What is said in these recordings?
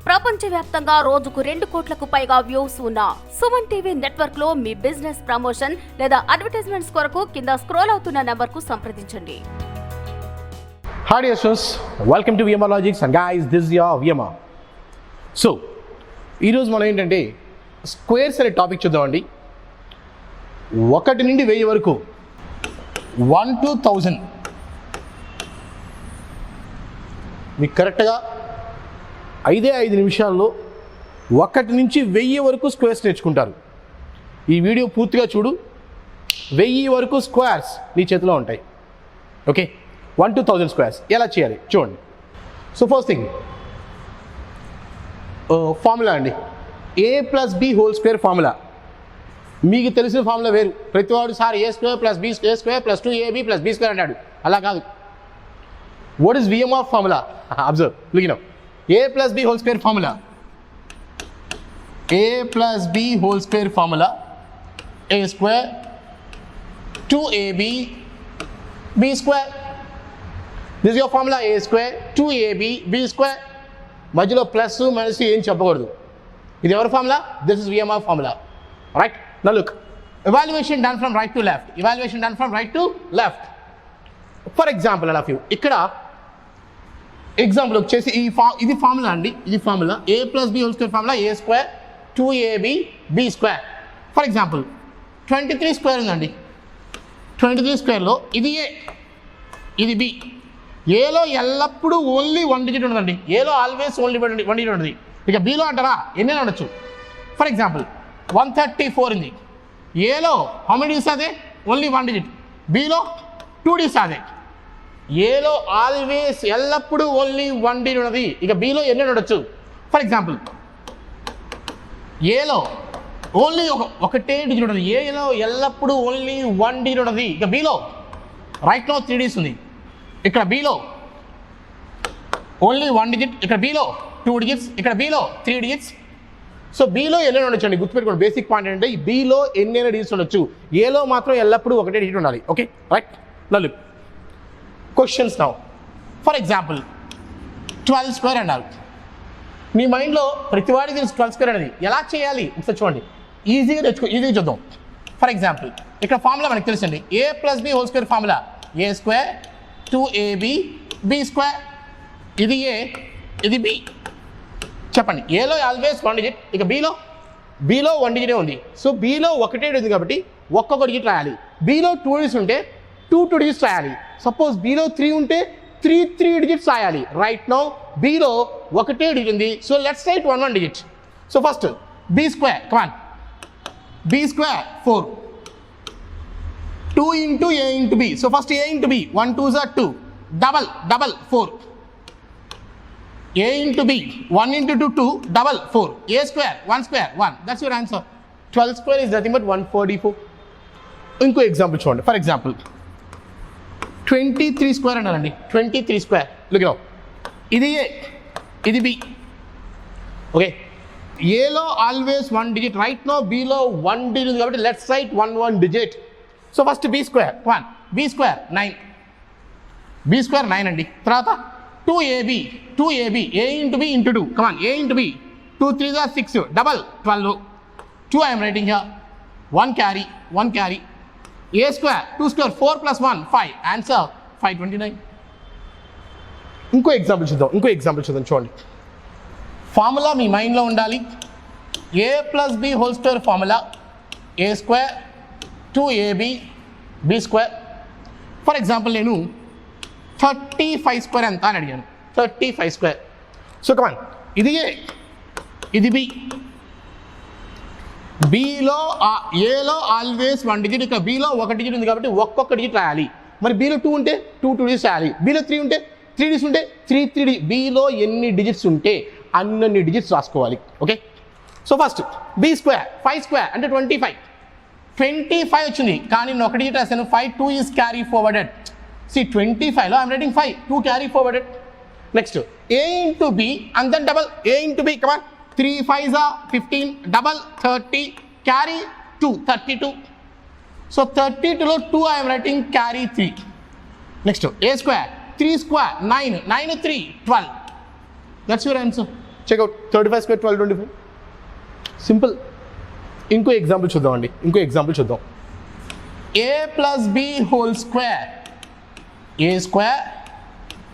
ప్రపంచవ్యాప్తంగా రోజుకు 2 కోట్లకు పైగా వ్యూస్ ఉన్న సుమన్ టీవీ నెట్వర్క్ లో మీ బిజినెస్ ప్రమోషన్ లేదా అడ్వర్టైజ్మెంట్స్ కొరకు కింద స్క్రోల్ అవుతున్న నంబర్ కు సంప్రదించండి. Hi dear students, welcome to VMR Logics and guys, this is your VMR. So, ఈరోజు మనం ఏంటంటే స్క్వేర్స్ అనే టాపిక్ చూద్దామండి. 1 నుండి 1000 వరకు 1 to 1000 మీకు కరెక్ట్గా 5 నిమిషాల్లో 1 నుంచి 1000 వరకు స్క్వేర్స్ నేర్చుకుంటారు. ఈ వీడియో పూర్తిగా చూడు, 1000 వరకు స్క్వేర్స్ నీ చేతిలో ఉంటాయి. ఓకే, 1 to 1000 స్క్వేర్స్ ఎలా చేయాలి చూడండి. సో ఫస్ట్ థింగ్ ఫార్ములా అండి, a+b హోల్ స్క్వేర్ ఫార్ములా. మీకు తెలిసిన ఫార్ములా వేరు. ప్రతివాడు sir a² + b² + 2ab + b² అన్నాడు. అలా కాదు. What is VMR formula? Observe, look now. a+b whole square formula, a+b whole square formula, a² 2ab b². This your formula, a² 2ab b². మధ్యలో plus minus ఏం చెప్పకూడదు. ఇది ఎవరి formula? This is VMR formula, right? Now look, evaluation done from right to left, evaluation done from right to left. For example all of you ఇక్కడ example వచ్చేసి ఇది formula అండి, ఇది formula a+b whole square formula, a² 2ab b². For example 23² ఉందండి. 23² ఇది a, ఇది b. ఏలో ఎల్లప్పుడూ ఓన్లీ 1 డిజిట్ ఉండదండి. ఏలో ఆల్వేస్ ఓన్లీ 1 డిజిట్ ఉంటుంది. ఇక బీలో అంటారా ఎన్నైనా ఉండొచ్చు. ఫర్ ఎగ్జాంపుల్ 134 ఉంది. ఏలో హౌ మెనీ డిజిట్స్ అదే? Only 1 digit. బీలో 2 డిజిట్స్ అదే. ఏలో ఆల్వేస్ ఎల్లప్పుడూ ఓన్లీ 1 డిజిట్ ఉన్నది. ఇక బీలో ఎన్ని ఉండొచ్చు? ఫర్ ఎగ్జాంపుల్ ఏలో ఓన్లీ ఒకటే డిజిట్ ఉన్నది. ఏలో ఎల్లప్పుడూ ఓన్లీ 1 డిజిట్ ఉన్నది. ఇక బీలో రైట్లో 3 డిజిట్స్ ఉంది. ఇక్కడ బీలో ఓన్లీ 1 డిజిట్, ఇక్కడ బీలో 2 డిజిట్స్, ఇక్కడ బీలో 3 డిజిట్స్. సో బీలో ఎన్నైనా ఉండొచ్చు అండి. గుర్తుపెట్టుకోండి, బేసిక్ పాయింట్ ఏంటంటే ఈ బీలో ఎన్నైనా డిజిట్స్ ఉండొచ్చు. ఏలో మాత్రం ఎల్లప్పుడూ ఒకటే డిజిట్ ఉండాలి. Okay, right? నలుగు క్వశ్చన్స్ నౌ. ఫర్ ఎగ్జాంపుల్ 12² అన్నారు. మీ మైండ్లో ప్రతివాడికి తెలుసు 12² అనేది ఎలా చేయాలి ఒకసారి చూడండి. ఈజీగా చూద్దాం. ఫర్ ఎగ్జాంపుల్ ఇక్కడ ఫార్ములా మనకు తెలుసండి, a+b whole square formula, a² 2ab b². ఇది a, ఇది b. చెప్పండి, ఏలో ఆల్వేస్ 1 డిజిట్, ఇక బీలో 1 డిజిటే ఉంది. సో బీలో ఒకటే ఉంది కాబట్టి ఒక్కొక్క డిజిట్ రాయాలి. బీలో 2 డిజిట్స్ ఉంటే 2 డిజిట్స్ రాయాలి. సపోజ్ బీలో 3 ఉంటే 3 డిజిట్స్ రాయాలి. రైట్ నౌ బీలో ఒకటే డిజిట్ ఉంది. So let's write 1 digit. So first b², come on, b² 4, 2 into a into b. So first a into b, 1 2s are 2, double 4, a into b, 1 into 2 2, double 4, a² 1², 1. That's your answer. 12² is nothing but 144. ఇంకో example చూడండి. For example 23² అన్నారండి. 23², look now. ఇది a, ఇది b. Okay, ఏలో always 1 digit. Right now బీలో 1 digit ఉంది కాబట్టి let's write 1 digit. So first b², 1, b² 9, b² 9 అండి. తర్వాత 2ab, a into b into 2, come on, a into b, 2 3s are 6, double 12, 2 I am writing here, 1 carry, a² 2² 4 + 1 5, answer 529. ఇంకో example చూద్దాం చూడండి. Formula మీ మైండ్లో ఉండాలి. a+b whole square formula, a² 2ab b². For example నేను 35² ఎంత అని అడిగాను. 35². సో కమాన్, ఇది a, ఇది b. బీలో ఏలో ఆల్వేస్ 1 డిజిట్, ఇక్కడ బీలో 1 డిజిట్ ఉంది కాబట్టి ఒక్కొక్క డిజిట్ రాయాలి. మరి బీలో 2 ఉంటే 2 డిజిట్స్ రాయాలి. బీలో 3 ఉంటే 3 డిజిట్స్ ఉంటే 3 బీలో ఎన్ని డిజిట్స్ ఉంటే అన్ని డిజిట్స్ రాసుకోవాలి. ఓకే, సో ఫస్ట్ b² 5² అంటే 25 వచ్చింది. కానీ నేను 1 డిజిట్ రాశాను. 5 2 is carry forwarded. See 25లో I'm writing 5, 2 carry forwarded. Next a into b and then double a into b, come on, 3 5s are 15, double 30, carry 2, 32. So 32లో 2 I am writing carry 3. Next a² 3² 9, 9 3 12. That's your answer. Check out 35 square 1225. Simple. ఇంకో example చూద్దామండి. a plus b whole square, a square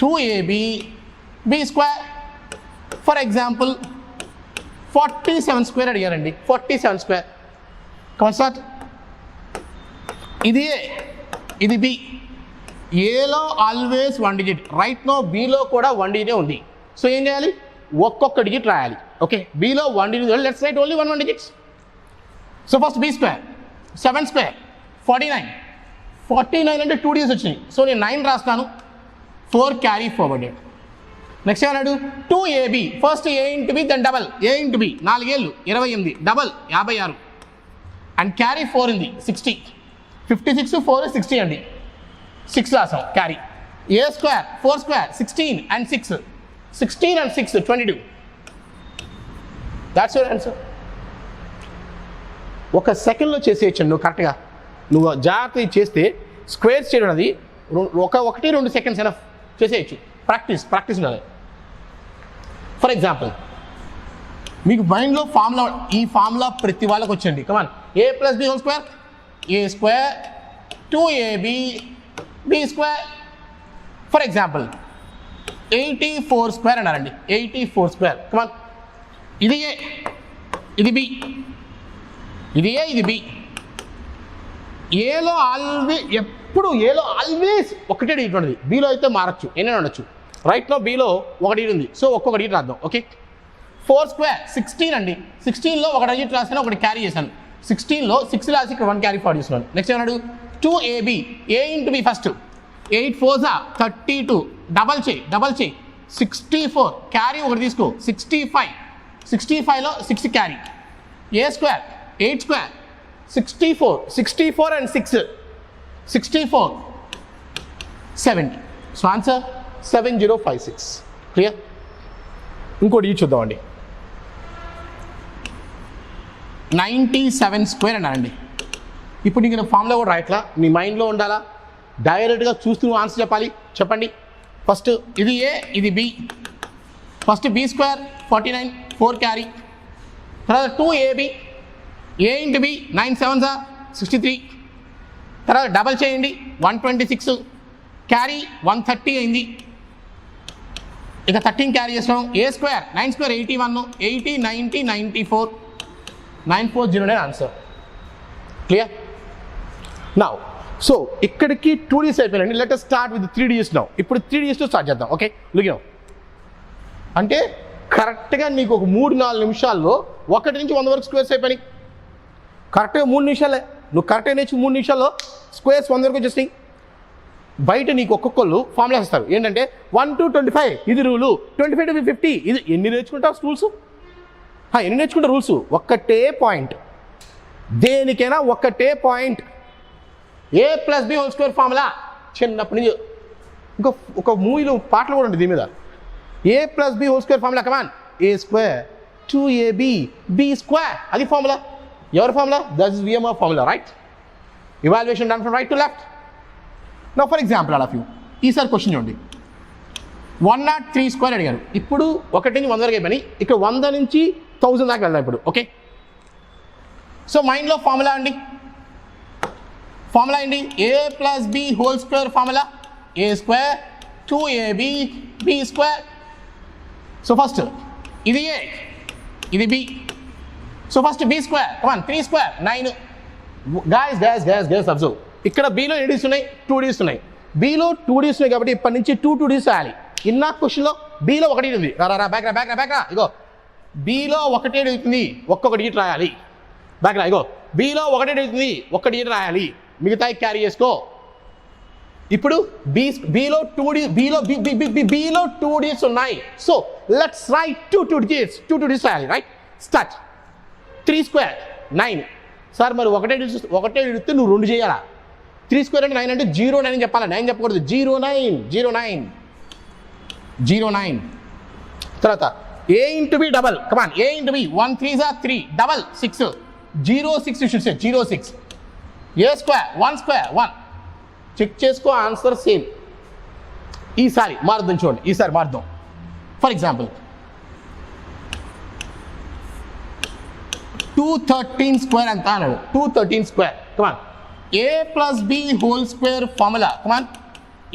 2ab b square. For example 47 square అడిగారండి. 47 square. Come on start. ఇది A, ఇది B. ఏలో always 1 digit. Right now బీలో కూడా 1 డిజిటే ఉంది. So ఏం చేయాలి? ఒక్కొక్క డిజిట్ రాయాలి. ఓకే, బీలో 1 digit, let's write only 1 digits. So first B square 7 square 49 అంటే 2 డిజిట్స్ వచ్చినాయి. సో నేను 9 రాస్తాను, 4 క్యారీ ఫార్వర్డ్. నెక్స్ట్ ఏమన్నాడు? 2ab. First a into B, then double a into B. 4 ఏళ్ళు 28, డబల్ 56 అండ్ క్యారీ 4 ఉంది 60. 56 4 60 అండి. 6 రాసాం carry. a square 4 square 16 and 6 16 and 6 22. That's your answer. ఒక సెకండ్లో చేసేయచ్చు నువ్వు కరెక్ట్గా. నువ్వు జాగ్రత్త చేస్తే స్క్వేర్స్ చేయడం అది 1-2 సెకండ్స్ అయినా చేసేయచ్చు. ప్రాక్టీస్ ఉండాలి. ఫర్ ఎగ్జాంపుల్ మీకు మైండ్లో ఫార్ములా, ఈ ఫార్ములా ప్రతి వాళ్ళకి వచ్చండి. Come on, a plus B whole square, a square 2ab b square. For example 84 square అన్నారండి. 84 స్క్వేర్. కమాన్, ఇది ఏ, ఇది బి, ఇది ఏ, ఇది బి. ఏలో ఆల్వేస్ ఒకటే డిజిట్ ఉంటుంది. బీలో అయితే మారచ్చు, ఎన్నైనా ఉండొచ్చు. రైట్ నో బీలో 1 డిజిట్ ఉంది. సో ఒక్కొక్క డిజిట్ రాద్దాం. ఓకే, 4 స్క్వేర్ 16 అండి. 16లో 1 డిజిట్ రాసాను, 1 క్యారీ చేశాను. 16లో 6 రాసి ఇక్కడ 1 క్యారీ ఫార్వర్డ్ చేస్తున్నాను. నెక్స్ట్ ఏమన్నాడు? 2ab, a into B first. 8 4 32, double చేయి 64 క్యారీ 1 తీసుకో 65. 65లో 6 carry. a square 8 square 64 and 6 64 70. So answer 7056. Clear. ఇంకోటి చూద్దామండి. 97 స్క్వేర్ అన్నారండి. ఇప్పుడు నీకు ఫామ్లో కూడా రాయట్లా, నీ మైండ్లో ఉండాలా, డైరెక్ట్గా చూస్తూ ఆన్సర్ చెప్పాలి. చెప్పండి. ఫస్ట్ ఇది ఏ, ఇది B. First B square 49 4 carry. తర్వాత 2ab, a ఇంటూ బి 9 7 63. తర్వాత డబల్ చేయండి 126 క్యారీ 130 అయింది. ఇక 13 క్యారీ చేస్తున్నాం. a square 9 square 81 80 90 94 9409 answer. Clear. Now so ఇక్కడికి 2 డీస్ అయిపోయినండి. Let us start with 3 Ds now. ఇప్పుడు 3 డీస్తో స్టార్ట్ చేద్దాం. ఓకే, లుక్ అంటే కరెక్ట్గా నీకు ఒక 3-4 నిమిషాల్లో 1 నుంచి 100 వరకు స్క్వేర్స్ అయిపోయినాయి. కరెక్ట్గా 3 నిమిషాలే. నువ్వు కరెక్ట్గా నేర్చి 3 నిమిషాల్లో స్క్వేర్స్ 100 వరకు వచ్చేస్తాయి. బయట నీకు ఒక్కొక్కళ్ళు ఫార్ములాస్ ఇస్తారు. ఏంటంటే 1 to 25 ఇది రూలు, 25 to 50 ఇది. ఎన్ని నేర్చుకుంటావు రూల్స్? ఎన్ని నేర్చుకుంటావు రూల్స్? ఒక్కటే పాయింట్, దేనికైనా ఒక్కటే point. a plus B whole square formula చిన్నప్పటి నుంచి. ఒక మూవీలో పాటలు కూడా ఉంటుంది దీని మీద. a plus B whole square formula. Come on, a square 2ab b square. అది ఫార్ములా. ఎవరి formula? That is VMR formula, right? Evaluation done from right to left. Now for example all of you, ఈసారి question చూడండి. 103 square అడిగారు. ఇప్పుడు 1 నుంచి 100 వరకు అయిపోయి ఇక్కడ 100 నుంచి 1000 దాకా వెళ్దాం ఇప్పుడు. ఓకే, సో మైండ్లో ఫార్ములా అండి. ఫార్ములా ఏంటి? a plus B whole square formula. a square 2ab b square. So first ఇది a, ఇది b. So first b square. Come on, 3 square 9. Guys observe, ఇక్కడ బీలో 8 డీస్ ఉన్నాయి, 2 డీస్ ఉన్నాయి. బీలో 2 డీస్ ఉన్నాయి కాబట్టి ఇప్పటి నుంచి 2 డీస్ రాయాలి. ఇన్నా క్వశ్చన్లో బీలో 1 డీట్ ఉంది. బ్యాక్ రా. ఇగో బీలో 1 డీట్ అవుతుంది, ఒక్కొక్క డీట్ రాయాలి. బ్యాక్ రా. ఇగో బీలో 1 డీట్ అవుతుంది, 1 డీట్ రాయాలి. మిగతా క్యారీ చేసుకో. ఇప్పుడు బీలో 2 డీస్ ఉన్నాయి. సో లెట్స్ రైట్ 2 డీట్స్ డీస్ రాయాలి. Right, start. 3 స్క్వేర్ 9. సార్ మరి ఒకటే ఇడితే నువ్వు 2 చేయాలా? 3 స్క్వేర్ అంటే 9 అంటే 09 అని చెప్పాలా? 9 చెప్పకూడదు. 09. తర్వాత a into B double. Come on, a into B 1 3 3 double 6 06 should say 06. a square 1 square 1. Check చేసుకో, ఆన్సర్ సేమ్. ఈసారి మారుద్దాం చూడండి. ఫర్ ఎగ్జాంపుల్ 213 స్క్వేర్ ఎంత అన్నాడు 213 square come on a plus b whole square formula come on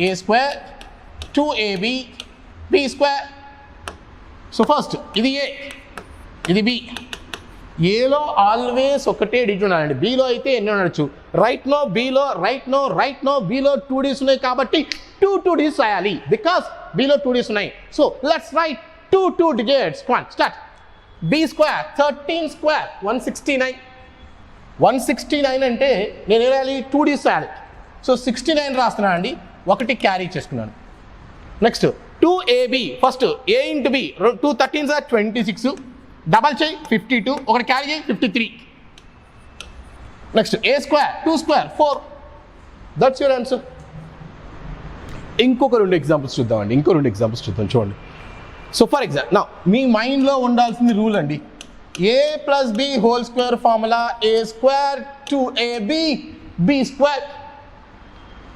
a square 2ab b square so first ఇది a ఇది b ఏలో always ఒకటే డిజిట్ ఉండాలండి బీలో అయితే ఎన్ని ఉండొచ్చు రైట్ నో బీలో 2 డిజిట్స్ ఉన్నాయి కాబట్టి 2 డిజిట్స్ రాయాలి బికాస్ బీలో 2 డిజిట్స్ ఉన్నాయి so let's write 2 digits come on start b square 13 square 169 అంటే నేను ఏం రాయాలి 2 డిజిట్స్ రాయాలి సో 69 రాస్తున్నాను అండి ఒకటి క్యారీ చేసుకున్నాను next 2ab first a into b 2 13 sir 26 double చేయి 52 ఒకటి క్యారీ చేయి 53 next a square 2 square 4 that's your answer ఇంకొక రెండు ఎగ్జాంపుల్స్ చూద్దాం చూడండి సో ఫర్ ఎగ్జాంపుల్ నా మీ మైండ్లో ఉండాల్సింది రూల్ అండి a plus b whole square formula a square 2ab b square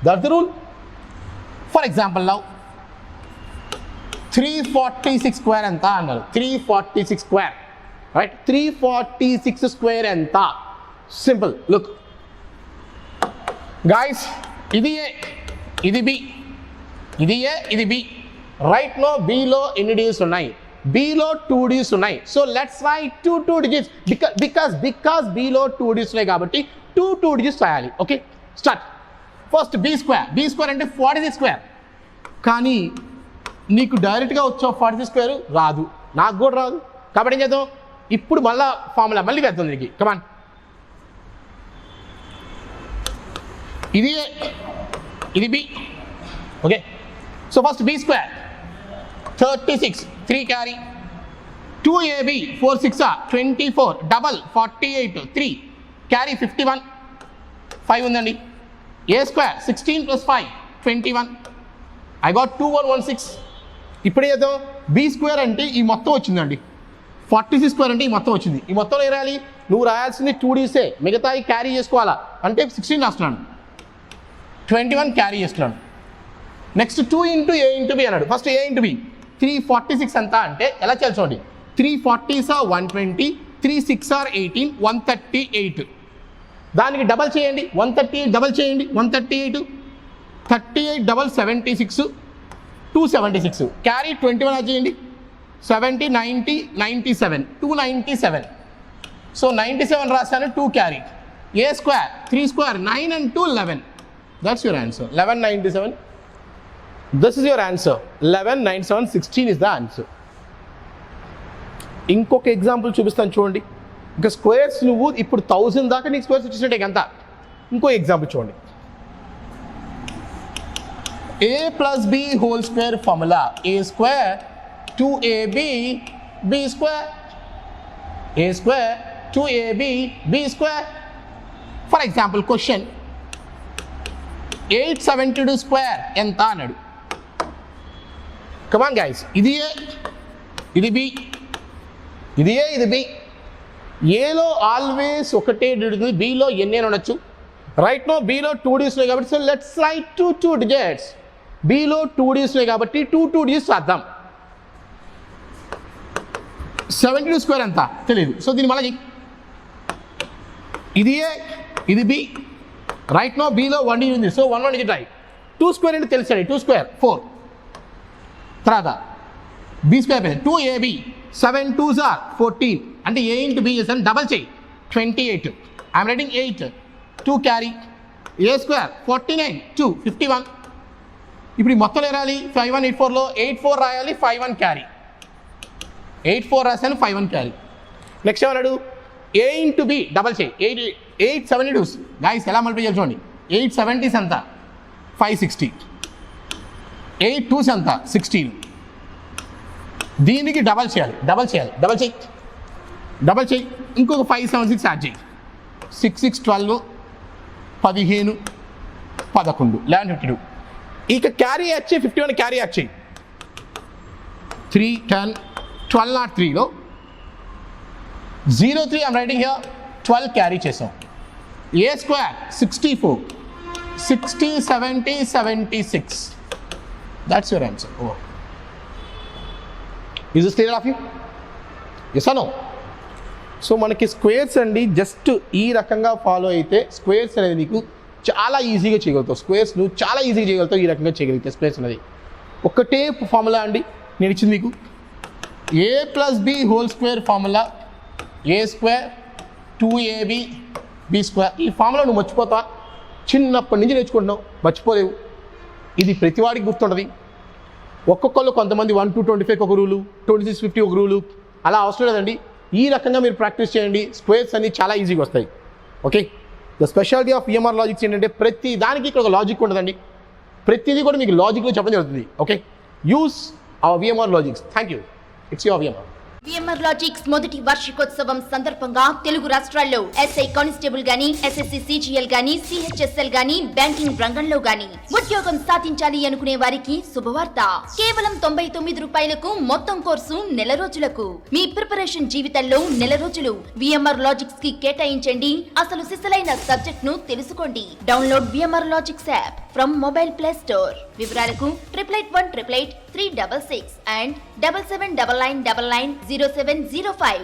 that's the rule for example now 346 square ఎంత అన్నారు 346 స్క్వేర్ రైట్ 346 స్క్వేర్ ఎంత సింపుల్ లుక్ గాయస్ ఇది ఏ ఇది బి ఇది ఏ ఇది బి రైట్ నో బిలో ఎన్ని డిజిట్స్ ఉన్నాయి బిలో 2 డిజిట్స్ ఉన్నాయి so let's write 2 digits because బిలో 2 డిజిట్స్ ఉన్నాయి కాబట్టి 2 డిజిట్స్ రాయాలి okay start first B square అంటే 46 స్క్వేర్ కానీ నీకు డైరెక్ట్గా వచ్చావు 46 స్క్వేర్ రాదు నాకు కూడా రాదు కాబట్టి ఏం చేద్దాం ఇప్పుడు మళ్ళా ఫార్ములా మళ్ళీ వేద్దాం దీనికి కమాన్ ఇది ఏ ఇది B okay so first B square 36 3 carry 2ab 4 6 24 double 48 3 carry 51 5 ఉందండి a స్క్వేర్ 16 + 5 21 I got 2116 ఇప్పుడు ఏదో బి స్క్వేర్ అంటే ఈ మొత్తం వచ్చిందండి 46 స్క్వేర్ అంటే ఈ మొత్తం వచ్చింది ఈ మొత్తం ఏం రాయాలి నువ్వు రాయాల్సింది 2 డిజిట్సే మిగతా క్యారీ చేసుకోవాలా అంటే 16 రాస్తున్నాను 21 క్యారీ చేస్తున్నాను next 2 into a into b అన్నాడు ఫస్ట్ a ఇంటూ b 346 ఎంత అంటే ఎలా చేయాలి చూడండి 340s are 120 36 are 18 138 దానికి డబల్ చేయండి 138 డబల్ చేయండి 138 38 డబల్ 76 276 క్యారీ 21 చేయండి 70 90 97 297 సో 97 రాశాను 2 carry a square 3 square 9 and 2 11 that's your answer 1197 this is your answer 1197 16 is the answer ఇంకొక ఎగ్జాంపుల్ చూపిస్తాను చూడండి ఇంకా స్క్వేర్స్ నువ్వు ఇప్పుడు 1000 దాకా నీకు స్క్వేర్స్ వచ్చేసినట్టే ఎంత ఇంకో ఎగ్జాంపుల్ చూడండి a plus b whole square formula a square 2ab b square a square 2ab b square for example question 872 square ఎంత అన్నాడు come on guys ఇది a ఇది b ఇది a ఇది b ఏలో ఆల్వేస్ ఒకటే డిజిట్ ఉంది b లో ఎన్ని ఉండొచ్చు రైట్ నో b లో 2 డిజిట్స్ ఉన్నాయి కాబట్టి so let's write 2 digits below 2 digits ఉన్నాయి కాబట్టి 2 డిజిట్స్ రాద్దాం 72 స్క్వేర్ ఎంత తెలియదు సో దీన్ని మళ్ళీ ఇది ఏ ఇది బి రైట్ నో బిలో 1 డిజిట్ ఉంది సో 1 డిజిట్ రాయి 2 స్క్వేర్ అంటే తెలుసండి 2 స్క్వేర్ 4 తర్వాత B square 2ab 7 2s are 14 అంటే a ఇంటూ b చేస్తాను డబల్ చేయి 28 I'm writing 8 2 carry a square 49 2 51 ఇప్పుడు ఈ మొత్తం రాయాలి 5184లో 84 రాయాలి 51 క్యారీ 84 రాశాను 51 క్యారీ నెక్స్ట్ ఏమన్నాడు a ఇంటూ b డబల్ చేయి 872 గాయస్ ఎలా మల్టిప్లై చేయాలి చూడండి 870s ఎంత 560 8 2s ఎంత 16 దీనికి డబల్ చేయాలి డబల్ చేయి ఇంకొక 576 యాడ్ చేయి 6 6 12 15 11 1152 ఇక క్యారీ యాడ్ చేయి 51 క్యారీ యాడ్ చేయి 3 10 12 నాట్ 3లో 03 ఐమ్ రైటింగ్ హియర్ 12 క్యారీ చేసాం a square 64 60 70 76 that's your answer oh is this clear of you yes or no so మనకి స్క్వేర్స్ అండి జస్ట్ ఈ రకంగా ఫాలో అయితే స్క్వేర్స్ అనేది నీకు చాలా ఈజీగా చేయగలుగుతావు. స్క్వేర్స్ నువ్వు చాలా ఈజీగా చేయగలుగుతావు ఈ రకంగా చేయగలిగితే స్క్వేర్స్ అనేది. ఒకటే ఫార్ములా అండి నేను ఇచ్చింది మీకు, a + b whole square formula, a² 2ab b². ఈ ఫార్ములా నువ్వు మర్చిపోతావా? చిన్నప్పటి నుంచి నేర్చుకుంటున్నావు, మర్చిపోలేవు. ఇది ప్రతివాడికి గుర్తుంటుంది. ఒక్కొక్కళ్ళు కొంతమంది 1 to 25 ఒక రూలు, 2650 ఒక రూలు, అలా అవసరం లేదండి. ఈ రకంగా మీరు ప్రాక్టీస్ చేయండి, స్క్వేర్స్ అన్ని చాలా ఈజీగా వస్తాయి. Okay, the speciality of VMR logics ఏంటంటే ప్రతి దానికి ఇక్కడ ఒక లాజిక్ ఉంటుందండి. ప్రతిదీ కూడా మీకు లాజిక్లో చెప్పడం జరుగుతుంది. Okay, use hour VMR logics. Thank you. It's your VMR. VMR logics మొదటి వార్షికోత్సవం సందర్భంగా తెలుగు రాష్ట్రాల్లో SI కానిస్టేబుల్ గాని, SSC CGL గాని, CHSL గాని, బ్యాంకింగ్ రంగంలో గాని ఉద్యోగం సాధించాలి అనుకునే వారికి శుభవార్త. కేవలం 99 రూపాయలకు మొత్తం కోర్సు నెల రోజులకు. మీ ప్రిపరేషన్ జీవితంలో నెల రోజులు VMR లాజిక్స్ కి కేటాయించండి. అసలు సిసలైన సబ్జెక్ట్ ను తెలుసుకోండి. Download VMR logics app from mobile play store. వివరాలకు 881888 366 and 7799990705.